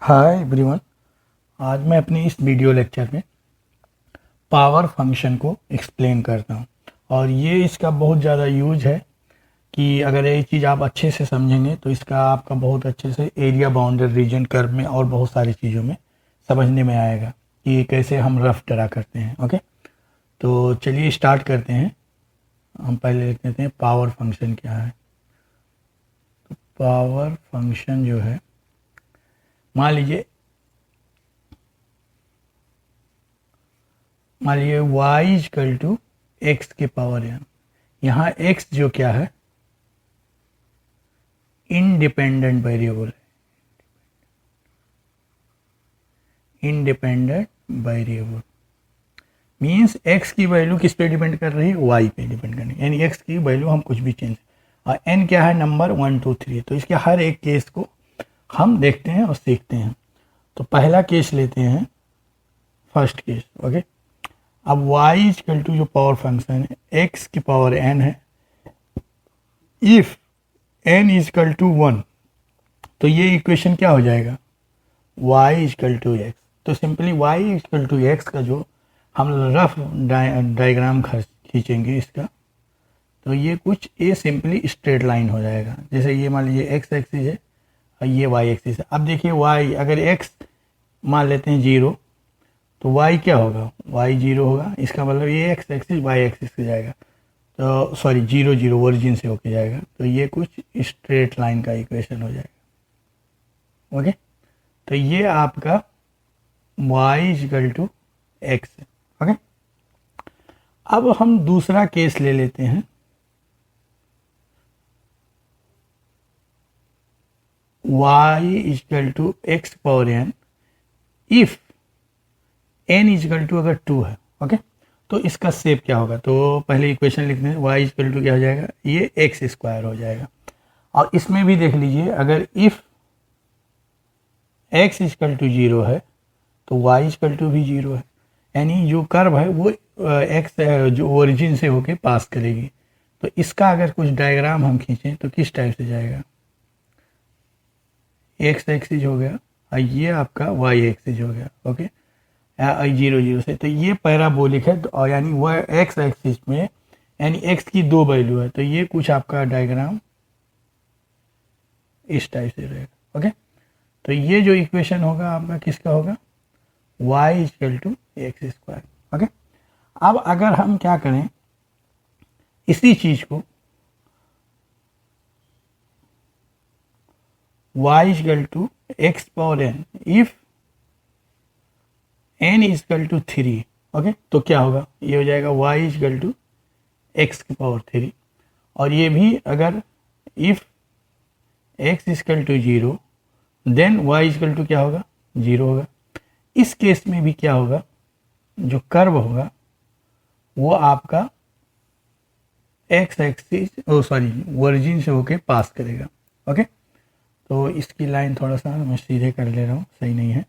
Hi everyone. आज मैं अपने इस वीडियो लेक्चर में पावर फंक्शन को एक्सप्लेन करता हूँ और ये इसका बहुत ज़्यादा यूज है कि अगर ये चीज़ आप अच्छे से समझेंगे तो इसका आपका बहुत अच्छे से एरिया बाउंडेड रीजन कर्व में और बहुत सारी चीज़ों में समझने में आएगा कि कैसे हम रफ ड्रा करते हैं। ओके, तो चलिए स्टार्ट करते हैं। हम पहले लिख लेते हैं पावर फंक्शन क्या है। तो पावर फंक्शन जो है, मान लीजिए y इजकल टू एक्स के पावर n। यहाँ x जो क्या है, इंडिपेंडेंट वेरिएबल है। इंडिपेंडेंट वेरिएबल मीन्स x की वैल्यू किस पे डिपेंड कर रही है, y पे डिपेंड कर रही है। यानी x की वैल्यू हम कुछ भी चेंज, और n क्या है, नंबर 1 2 3। तो इसके हर एक केस को हम देखते हैं और सीखते हैं। तो पहला केस लेते हैं, फर्स्ट केस। ओके, अब y इजकल टू जो पावर फंक्शन है x की पावर n है, इफ n इजकल टू 1, तो ये इक्वेशन क्या हो जाएगा, y इजकल टू एक्स। तो simply y is equal to x का जो हम रफ डायग्राम खींचेंगे इसका, तो ये कुछ ये सिंपली स्ट्रेट लाइन हो जाएगा। जैसे ये मान लीजिए एक्स एक्सिस है और ये वाई एक्सिस है। अब देखिए y, अगर x मान लेते हैं 0, तो y क्या होगा, y 0 होगा। इसका मतलब ये एक्स एक्सिस वाई एक्सिस से जाएगा, तो सॉरी 0 0 ओरिजिन से होके जाएगा। तो ये कुछ स्ट्रेट लाइन का इक्वेशन हो जाएगा। ओके, तो ये आपका y इजकल टू एक्स है। ओके, अब हम दूसरा केस ले लेते हैं। y is equal to x power n if n is equal to अगर 2 है। ओके, तो इसका शेप क्या होगा, तो पहले इक्वेशन लिखते हैं। y इजकल टू क्या हो जाएगा, ये एक्स स्क्वायर हो जाएगा। और इसमें भी देख लीजिए, अगर इफ x इजकल टू 0 है तो y इजकल टू भी 0 है। यानी जो कर्व है वो x जो ओरिजिन से होके पास करेगी। तो इसका अगर कुछ डायग्राम हम खींचें तो किस टाइप से जाएगा, x एक्सिस हो गया और ये आपका y एक्सिस हो गया। ओके, 0 0 से, तो ये पैराबोलिक है। और यानी वह x एक्सिस में यानी x की 2 वैल्यू है, तो ये कुछ आपका डायग्राम इस टाइप से रहेगा। ओके, तो ये जो इक्वेशन होगा आपका किसका होगा, y is equal to x square. Okay, अब अगर हम क्या करें, इसी चीज को y is equal to x power n if n is equal to 3। Okay, तो क्या होगा, ये हो जाएगा y इजकल टू एक्स की पावर 3। और ये भी अगर if x is equal to 0 then y is equal to क्या होगा, 0 होगा। इस केस में भी क्या होगा, जो कर्व होगा वो आपका x एक्सिस ओरिजिन से होके पास करेगा। ओके, तो इसकी लाइन थोड़ा सा मैं सीधे कर ले रहा हूँ, सही नहीं है।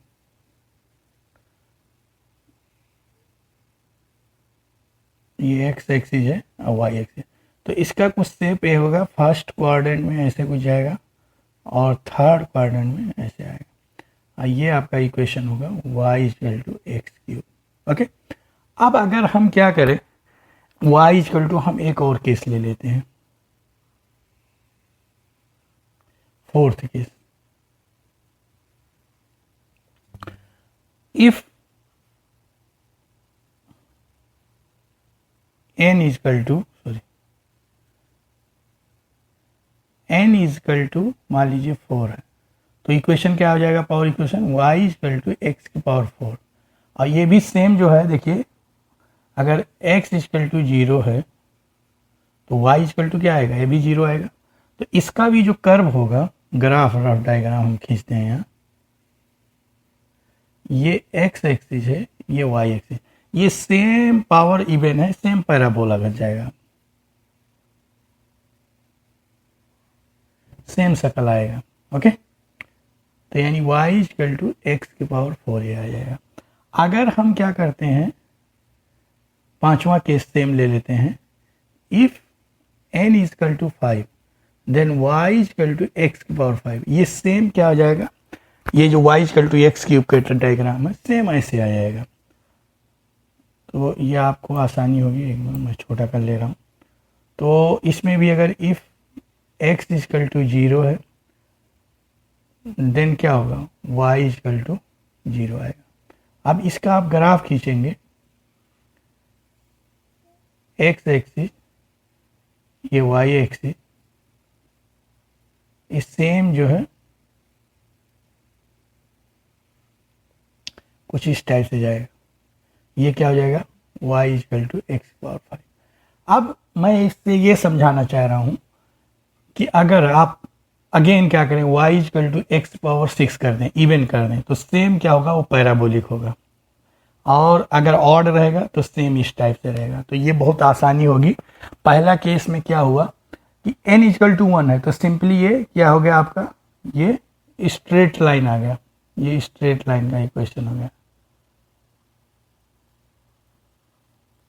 ये x एक्सिस है और y एक्सिस, तो इसका कुछ शेप ये होगा, फर्स्ट क्वाड्रेंट में ऐसे कुछ जाएगा और थर्ड क्वाड्रेंट में ऐसे आएगा। ये आपका इक्वेशन होगा y is equal to x cube. Okay, अब अगर हम क्या करें, y इजकल टू हम एक और केस ले लेते हैं, fourth case. If n is equal to n is equal to मान लीजिए 4 है, तो इक्वेशन क्या हो जाएगा, power equation y is equal to x की पावर 4। और ये भी सेम जो है, देखिए अगर x इजकल टू 0 है तो y इजकल टू क्या आएगा, ये भी 0 आएगा। तो इसका भी जो कर्व होगा, ग्राफ रफ डायग्राम हम खींचते हैं यहाँ, ये x एक्सिस है, ये y एक्सिस, ये सेम पावर इवन है, सेम पैराबोला बन जाएगा, सेम शक्ल आएगा। ओके, तो यानी y इजकल टू एक्स की पावर 4 ये आ जाएगा। अगर हम क्या करते हैं, पांचवा केस सेम ले लेते हैं, if n is equal to 5 then y is equal to x की पावर 5। ये सेम क्या हो जाएगा, ये जो y equal to x cube का डायग्राम है सेम ऐसे आ जाएगा। तो ये आपको आसानी होगी, एक बार मैं छोटा कर ले रहा हूँ। तो इसमें भी अगर इफ़ x इक्वल टू 0 है देन क्या होगा, y इक्वल टू 0 आएगा। अब इसका आप ग्राफ खींचेंगे, x एक्सिस ये y एक्सिस, इस सेम जो है कुछ इस टाइप से जाएगा। ये क्या हो जाएगा, y equal to x power 5। अब मैं इससे ये समझाना चाह रहा हूँ कि अगर आप अगेन क्या करें, y equal to x power 6 कर दें, इवन कर दें, तो सेम क्या होगा, वो पैराबोलिक होगा। और अगर ऑड रहेगा तो सेम इस टाइप से रहेगा। तो ये बहुत आसानी होगी। पहला केस में क्या हुआ कि n इक्वल टू 1 है, तो सिंपली ये क्या हो गया आपका, ये स्ट्रेट लाइन आ गया, ये स्ट्रेट लाइन का इक्वेशन हो गया।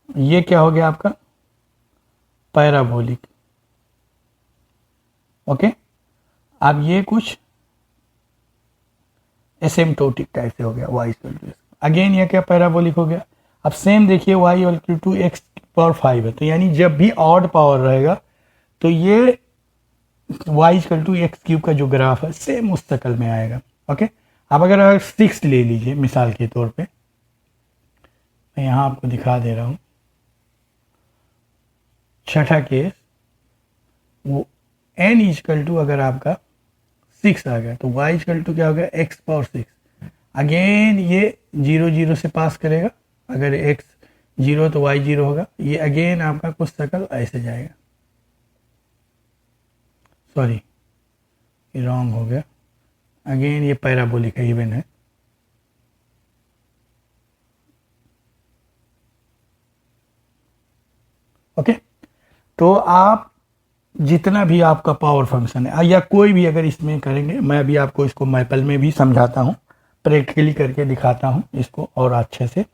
ये क्या हो गया आपका, पैराबोलिक। ओके, अब ये कुछ एसिम्प्टोटिक टाइप से हो गया y equal to x. Again ये क्या, पैराबोलिक हो गया। अब सेम देखिए y equal to x power 5 है, तो यानी जब भी ऑड पावर रहेगा तो ये y equal to x cube का जो ग्राफ है सेम उस शक्ल में आएगा। ओके, अब अगर 6 ले लीजिए मिसाल के तौर पे, मैं यहाँ आपको दिखा दे रहा हूँ। छठा केस, वो n इक्वल टू अगर आपका 6 आ गया तो y इक्वल टू क्या हो गया, x पावर 6। अगेन ये 0 0 से पास करेगा, अगर x 0 तो y 0 होगा। ये अगेन आपका कुछ शक्ल ऐसे जाएगा, सॉरी ये रॉन्ग हो गया। अगेन ये पैराबोलिक है, इवन है। ओके, तो आप जितना भी आपका पावर फंक्शन है या कोई भी अगर इसमें करेंगे, मैं अभी आपको इसको मैपल में भी समझाता हूँ, प्रैक्टिकली करके दिखाता हूँ इसको और अच्छे से।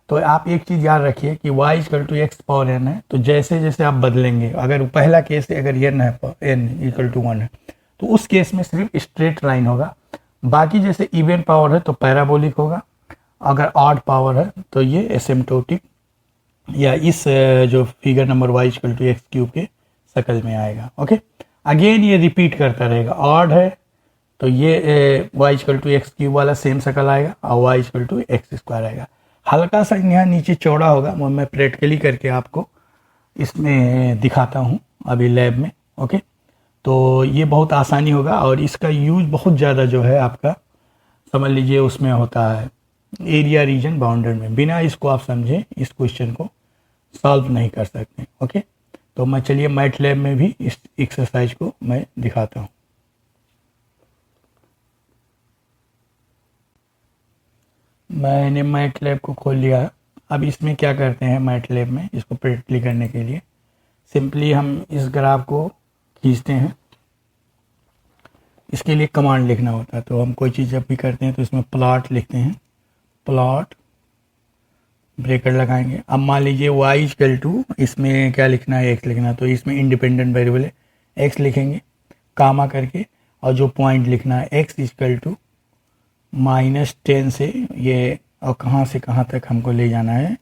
तो आप एक चीज़ याद रखिए कि y equal to x power n है, तो जैसे जैसे आप बदलेंगे, अगर पहला केस अगर n है, n इक्वल टू 1 है, तो उस केस में सिर्फ स्ट्रेट लाइन होगा। बाकी जैसे इवन पावर है तो पैराबोलिक होगा, अगर ऑड पावर है तो ये एसिम्प्टोटिक या इस जो figure number y equal to x cube के शक्ल में आएगा। ओके, अगेन ये रिपीट करता रहेगा। ऑड है तो ये y equal to x cube वाला सेम शक्ल आएगा और y equal to x square आएगा। हल्का सा यहाँ नीचे चौड़ा होगा, वो मैं प्रैक्टिकली करके आपको इसमें दिखाता हूँ अभी लैब में। ओके, तो ये बहुत आसानी होगा और इसका यूज बहुत ज़्यादा जो है आपका समझ लीजिए उसमें होता है एरिया रीजन बाउंडेड में। बिना इसको आप समझे इस क्वेश्चन को सॉल्व नहीं कर सकते। ओके, तो मैं चलिए मैट लैब में भी इस एक्सरसाइज को मैं दिखाता हूँ। मैंने मैट लैब को खोल लिया है। अब इसमें क्या करते हैं मैट लैब में, इसको प्रैक्टिकली करने के लिए सिंपली हम इस ग्राफ को खींचते हैं। इसके लिए कमांड लिखना होता है, तो हम कोई चीज़ जब भी करते हैं तो इसमें प्लॉट लिखते हैं, प्लॉट ब्रेकेट लगाएंगे। अब मान लीजिए y इक्वल टू, इसमें क्या लिखना है, x लिखना है, तो इसमें इंडिपेंडेंट वेरिएबल है x लिखेंगे कामा करके, और जो पॉइंट लिखना है x इक्वल टू -10 से ये और कहाँ से कहाँ तक हमको ले जाना है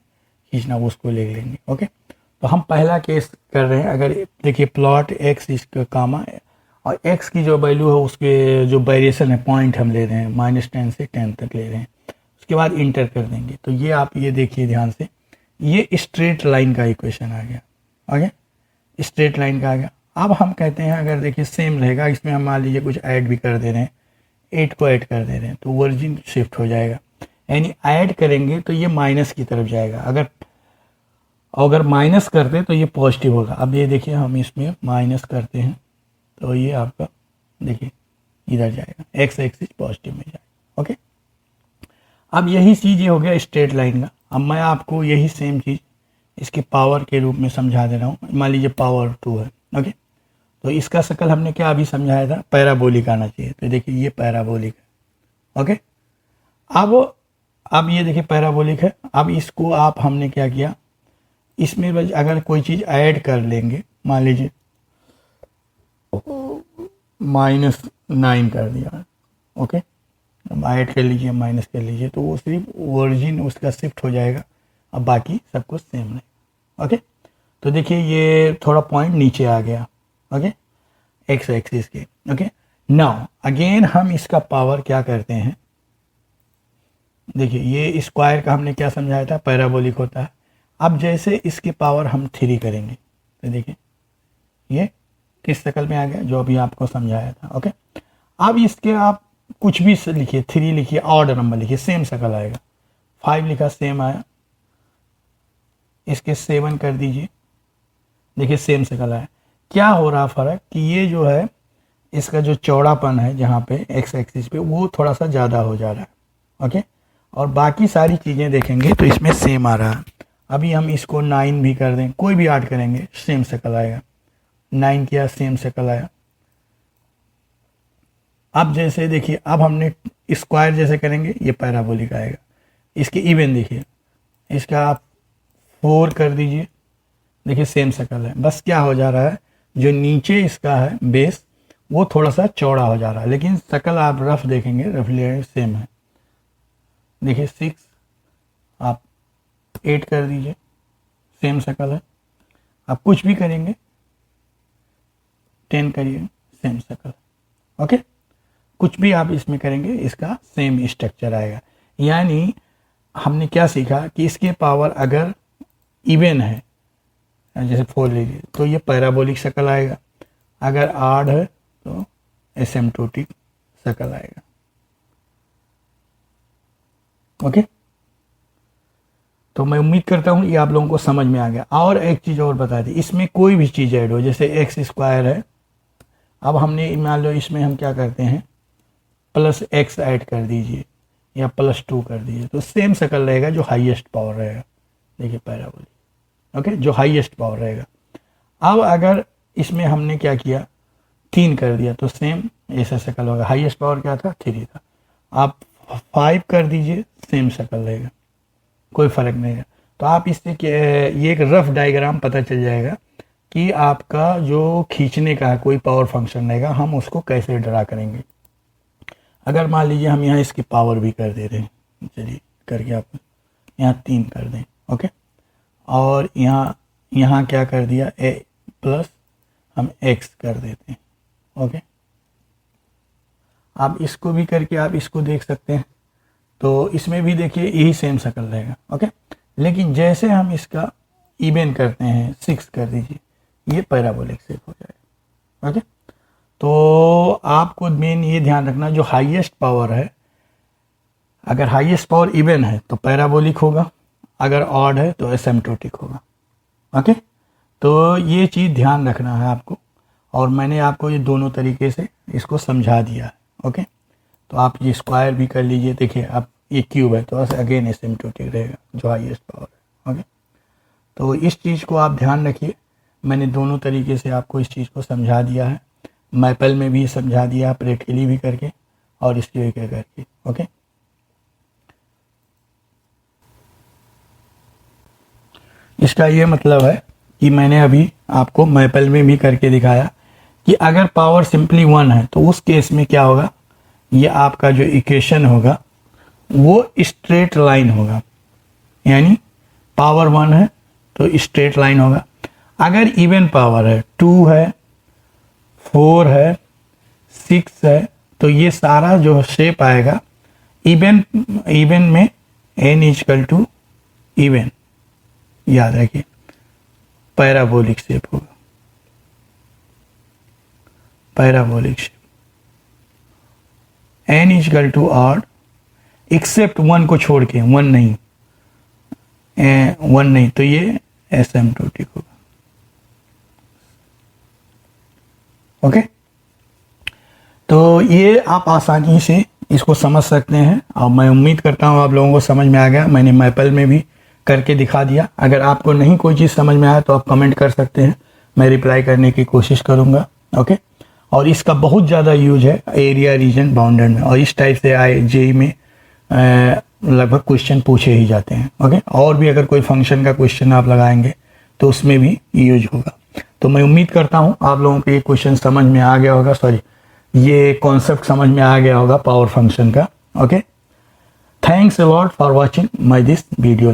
खींचना, उसको ले लेंगे। ओके, तो हम पहला केस कर रहे हैं। अगर देखिए प्लॉट x इसका कामा और x की जो वैल्यू है उसके जो वेरिएशन है पॉइंट हम ले रहे हैं -10 से 10 तक ले रहे हैं, उसके बाद इंटर कर देंगे। तो ये आप ये देखिए ध्यान से, ये स्ट्रेट लाइन का इक्वेशन आ गया। ओके, स्ट्रेट लाइन का आ गया। अब हम कहते हैं अगर देखिए सेम रहेगा, इसमें हम मान लीजिए कुछ ऐड भी कर दे रहे हैं, 8 को ऐड कर दे रहे हैं, तो वर्जिन शिफ्ट हो जाएगा, यानी ऐड करेंगे तो ये माइनस की तरफ जाएगा। अगर माइनस करते तो ये पॉजिटिव होगा। अब ये देखिए हम इसमें माइनस करते हैं तो ये आपका देखिए इधर जाएगा, एक्स एक्सिस पॉजिटिव में जाएगा। ओके, अब यही चीज़ ये हो गया स्ट्रेट लाइन का। अब मैं आपको यही सेम चीज़ इसके पावर के रूप में समझा दे रहा हूँ। मान लीजिए पावर 2 है। ओके, तो इसका शक्ल हमने क्या अभी समझाया था, पैराबोलिक आना चाहिए। तो देखिए ये पैराबोलिक है। ओके, अब ये देखिए पैराबोलिक है। अब इसको आप हमने क्या किया, इसमें अगर कोई चीज़ ऐड कर लेंगे, मान लीजिए -9 कर दिया। ओके, ऐड कर लीजिए, माइनस कर लीजिए, तो वो सिर्फ ओरिजिन उसका शिफ्ट हो जाएगा, अब बाकी सब कुछ सेम नहीं। ओके, तो देखिए ये थोड़ा पॉइंट नीचे आ गया। ओके, एक्स एक्सिस के। ओके, नाउ अगेन हम इसका पावर क्या करते हैं, देखिए ये स्क्वायर का हमने क्या समझाया था, पैराबोलिक होता है। अब जैसे इसकी पावर हम 3 करेंगे तो देखिए ये किस शक्ल में आ गया, जो अभी आपको समझाया था। ओके, अब इसके आप कुछ भी लिखिए, 3 लिखिए, ऑड नंबर लिखिए, सेम शक्ल आएगा। 5 लिखा, सेम आया। इसके 7 कर दीजिए, देखिए सेम शक्ल आया। क्या हो रहा फ़र्क कि ये जो है इसका जो चौड़ापन है जहाँ पे एक्स एक्सिस पे, वो थोड़ा सा ज़्यादा हो जा रहा है। ओके, और बाकी सारी चीज़ें देखेंगे तो इसमें सेम आ रहा है। अभी हम इसको 9 भी कर दें, कोई भी ऐड करेंगे सेम शक्ल आएगा। 9 किया, सेम शक्ल आया। अब जैसे देखिए, अब हमने स्क्वायर जैसे करेंगे ये पैराबोलिक आएगा। इसके इवन देखिए, इसका आप 4 कर दीजिए, देखिए सेम शक्ल है। बस क्या हो जा रहा है, जो नीचे इसका है बेस वो थोड़ा सा चौड़ा हो जा रहा है, लेकिन शक्ल आप रफ देखेंगे, रफली सेम है। देखिए 6 आप 8 कर दीजिए, सेम शक्ल है। आप कुछ भी करेंगे, 10 करिए, सेम शक्ल। ओके, कुछ भी आप इसमें करेंगे इसका सेम स्ट्रक्चर आएगा। यानी हमने क्या सीखा कि इसके पावर अगर इवन है, जैसे 4 लीजिए, तो ये पैराबोलिक शक्ल आएगा। अगर आड है तो एसिम्प्टोटिक शक्ल आएगा। ओके, तो मैं उम्मीद करता हूँ ये आप लोगों को समझ में आ गया। और एक चीज़ और बता दी, इसमें कोई भी चीज़ ऐड हो, जैसे एक्स स्क्वायर है, अब हमने मान लो इसमें हम क्या करते हैं, प्लस एक्स ऐड कर दीजिए या +2 कर दीजिए, तो सेम शक्ल रहेगा, जो हाईएस्ट पावर रहेगा। देखिए पैराबोलिक। ओके, जो हाईएस्ट पावर रहेगा। अब अगर इसमें हमने क्या किया, 3 कर दिया, तो सेम ऐसा शक्ल होगा। हाईएस्ट पावर क्या था, 3 था। आप 5 कर दीजिए, सेम शक्ल रहेगा, कोई फ़र्क नहीं है। तो आप इससे ये एक रफ डायग्राम पता चल जाएगा कि आपका जो खींचने का कोई पावर फंक्शन रहेगा, हम उसको कैसे ड्रा करेंगे। अगर मान लीजिए हम यहाँ इसकी पावर भी कर दे रहे हैं, चलिए करके आप यहाँ 3 कर दें। ओके, और यहाँ क्या कर दिया, ए प्लस हम एक्स कर देते हैं। ओके, आप इसको भी करके आप इसको देख सकते हैं, तो इसमें भी देखिए यही सेम शक्ल रहेगा। ओके, लेकिन जैसे हम इसका इवन करते हैं, 6 कर दीजिए, ये पैराबोलिक शेप हो जाएगा। ओके, तो आपको मेन ये ध्यान रखना, जो हाईएस्ट पावर है, अगर हाईएस्ट पावर इवन है तो पैराबोलिक होगा, अगर ऑड है तो एसिम्प्टोटिक होगा। ओके, तो ये चीज़ ध्यान रखना है आपको, और मैंने आपको ये दोनों तरीके से इसको समझा दिया है। ओके, तो आप ये स्क्वायर भी कर लीजिए। देखिए अब ये क्यूब है तो अगेन एसिम्प्टोटिक रहेगा, जो हाईएस्ट पावर है। ओके, तो इस चीज़ को आप ध्यान रखिए। मैंने दोनों तरीके से आपको इस चीज़ को समझा दिया है, मैपल में भी समझा दिया, प्रैक्टिकली भी करके और इसकी भी करके। ओके, इसका ये मतलब है कि मैंने अभी आपको मैपल में भी करके दिखाया कि अगर पावर सिंपली 1 है तो उस केस में क्या होगा, ये आपका जो इक्वेशन होगा वो स्ट्रेट लाइन होगा, यानी पावर 1 है तो स्ट्रेट लाइन होगा। अगर इवन पावर है, 2 है, 4 है, 6 है, तो ये सारा जो शेप आएगा इवन में n = इवन, याद रखिए पैराबोलिक शेप होगा, parabolic shape. n = odd, except 1 को छोड़ के, 1 नहीं, तो ये एसिम्प्टोटिक होगा। ओके, तो ये आप आसानी से इसको समझ सकते हैं, और मैं उम्मीद करता हूँ आप लोगों को समझ में आ गया। मैंने मैपल में भी करके दिखा दिया। अगर आपको नहीं कोई चीज़ समझ में आया तो आप कमेंट कर सकते हैं, मैं रिप्लाई करने की कोशिश करूँगा। ओके, और इसका बहुत ज़्यादा यूज है एरिया रीजन बाउंडेड में, और इस टाइप से जेईई में लगभग क्वेश्चन पूछे ही जाते हैं। ओके, और भी अगर कोई फंक्शन का क्वेश्चन आप लगाएंगे तो उसमें भी यूज होगा। तो मैं उम्मीद करता हूँ आप लोगों को ये क्वेश्चन समझ में आ गया होगा, सॉरी ये कॉन्सेप्ट समझ में आ गया होगा पावर फंक्शन का। Okay, thanks a lot for watching my this video.